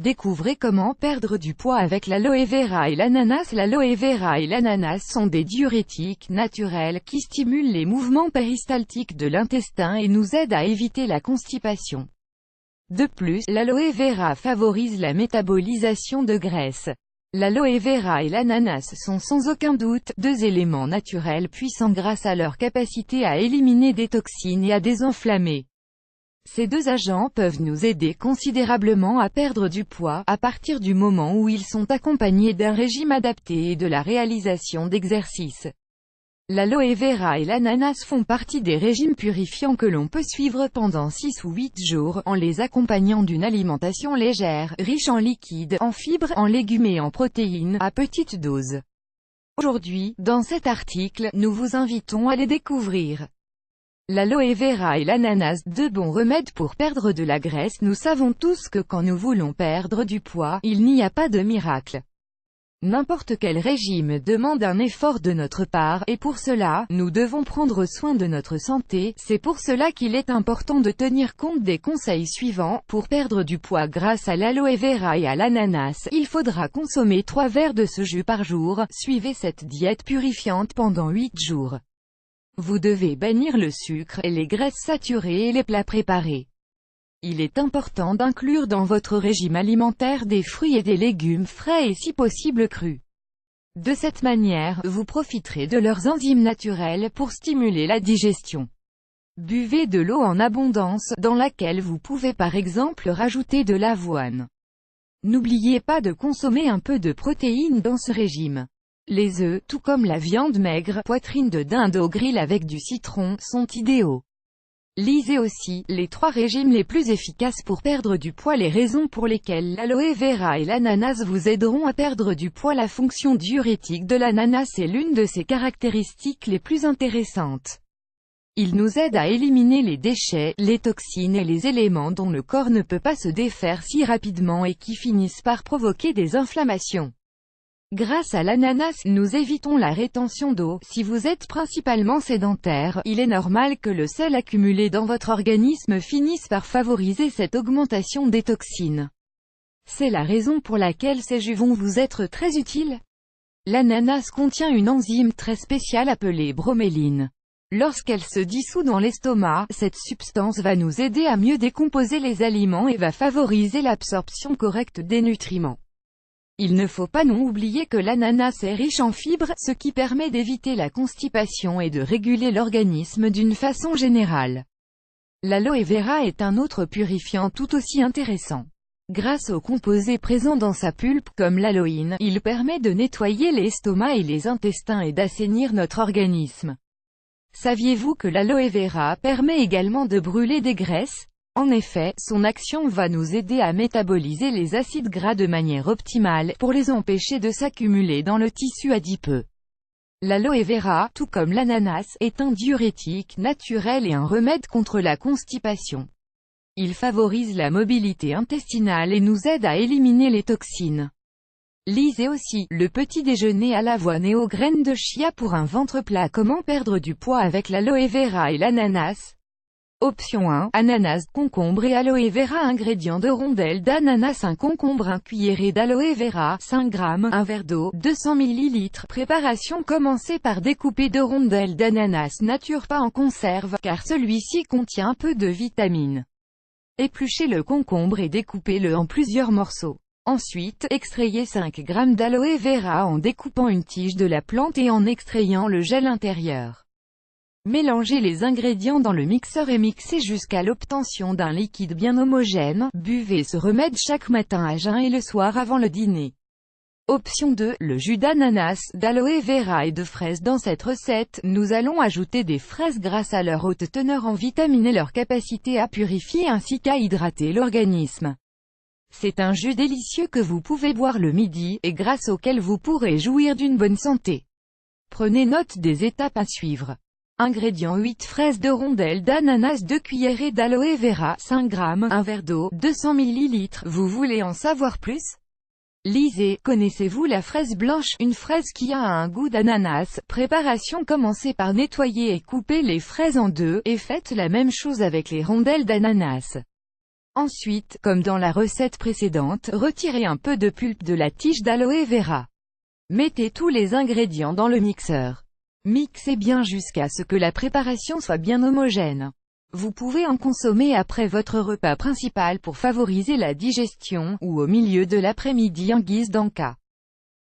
Découvrez comment perdre du poids avec l'aloe vera et l'ananas. L'aloe vera et l'ananas sont des diurétiques naturels qui stimulent les mouvements péristaltiques de l'intestin et nous aident à éviter la constipation. De plus, l'aloe vera favorise la métabolisation de graisse. L'aloe vera et l'ananas sont sans aucun doute deux éléments naturels puissants grâce à leur capacité à éliminer des toxines et à désenflammer. Ces deux agents peuvent nous aider considérablement à perdre du poids, à partir du moment où ils sont accompagnés d'un régime adapté et de la réalisation d'exercices. L'aloe vera et l'ananas font partie des régimes purifiants que l'on peut suivre pendant 6 ou 8 jours, en les accompagnant d'une alimentation légère, riche en liquides, en fibres, en légumes et en protéines, à petite dose. Aujourd'hui, dans cet article, nous vous invitons à les découvrir. L'aloe vera et l'ananas, deux bons remèdes pour perdre de la graisse. Nous savons tous que quand nous voulons perdre du poids, il n'y a pas de miracle. N'importe quel régime demande un effort de notre part, et pour cela, nous devons prendre soin de notre santé. C'est pour cela qu'il est important de tenir compte des conseils suivants. Pour perdre du poids grâce à l'aloe vera et à l'ananas, il faudra consommer 3 verres de ce jus par jour. Suivez cette diète purifiante pendant 8 jours. Vous devez bannir le sucre, les graisses saturées et les plats préparés. Il est important d'inclure dans votre régime alimentaire des fruits et des légumes frais et si possible crus. De cette manière, vous profiterez de leurs enzymes naturelles pour stimuler la digestion. Buvez de l'eau en abondance, dans laquelle vous pouvez par exemple rajouter de l'avoine. N'oubliez pas de consommer un peu de protéines dans ce régime. Les œufs, tout comme la viande maigre, poitrine de dinde au grill avec du citron, sont idéaux. Lisez aussi les 3 régimes les plus efficaces pour perdre du poids. Les raisons pour lesquelles l'aloe vera et l'ananas vous aideront à perdre du poids. La fonction diurétique de l'ananas est l'une de ses caractéristiques les plus intéressantes. Il nous aide à éliminer les déchets, les toxines et les éléments dont le corps ne peut pas se défaire si rapidement et qui finissent par provoquer des inflammations. Grâce à l'ananas, nous évitons la rétention d'eau. Si vous êtes principalement sédentaire, il est normal que le sel accumulé dans votre organisme finisse par favoriser cette augmentation des toxines. C'est la raison pour laquelle ces jus vont vous être très utiles. L'ananas contient une enzyme très spéciale appelée broméline. Lorsqu'elle se dissout dans l'estomac, cette substance va nous aider à mieux décomposer les aliments et va favoriser l'absorption correcte des nutriments. Il ne faut pas non oublier que l'ananas est riche en fibres, ce qui permet d'éviter la constipation et de réguler l'organisme d'une façon générale. L'aloe vera est un autre purifiant tout aussi intéressant. Grâce aux composés présents dans sa pulpe, comme l'aloïne, il permet de nettoyer l'estomac et les intestins et d'assainir notre organisme. Saviez-vous que l'aloe vera permet également de brûler des graisses ? En effet, son action va nous aider à métaboliser les acides gras de manière optimale, pour les empêcher de s'accumuler dans le tissu adipeux. L'aloe vera, tout comme l'ananas, est un diurétique naturel et un remède contre la constipation. Il favorise la mobilité intestinale et nous aide à éliminer les toxines. Lisez aussi, le petit déjeuner à l'avoine et aux graines de chia pour un ventre plat. Comment perdre du poids avec l'aloe vera et l'ananas? Option 1, ananas, concombre et aloe vera. Ingrédients de rondelles d'ananas, 1 concombre, 1 cuillerée d'aloe vera, 5 g, 1 verre d'eau, 200 ml. Préparation: commencez par découper 2 rondelles d'ananas nature pas en conserve, car celui-ci contient peu de vitamines. Épluchez le concombre et découpez-le en plusieurs morceaux. Ensuite, extrayez 5 g d'aloe vera en découpant une tige de la plante et en extrayant le gel intérieur. Mélangez les ingrédients dans le mixeur et mixez jusqu'à l'obtention d'un liquide bien homogène. Buvez ce remède chaque matin à jeun et le soir avant le dîner. Option 2, le jus d'ananas, d'aloe vera et de fraises. Dans cette recette, nous allons ajouter des fraises grâce à leur haute teneur en vitamines et leur capacité à purifier ainsi qu'à hydrater l'organisme. C'est un jus délicieux que vous pouvez boire le midi, et grâce auquel vous pourrez jouir d'une bonne santé. Prenez note des étapes à suivre. Ingrédients: 8 fraises, 2 rondelles d'ananas, 2 cuillerées d'aloe vera, 5 g, 1 verre d'eau, 200 ml. Vous voulez en savoir plus? Lisez. Connaissez-vous la fraise blanche, une fraise qui a un goût d'ananas? Préparation: commencez par nettoyer et couper les fraises en deux, et faites la même chose avec les rondelles d'ananas. Ensuite, comme dans la recette précédente, retirez un peu de pulpe de la tige d'aloe vera. Mettez tous les ingrédients dans le mixeur. Mixez bien jusqu'à ce que la préparation soit bien homogène. Vous pouvez en consommer après votre repas principal pour favoriser la digestion, ou au milieu de l'après-midi en guise d'en-cas.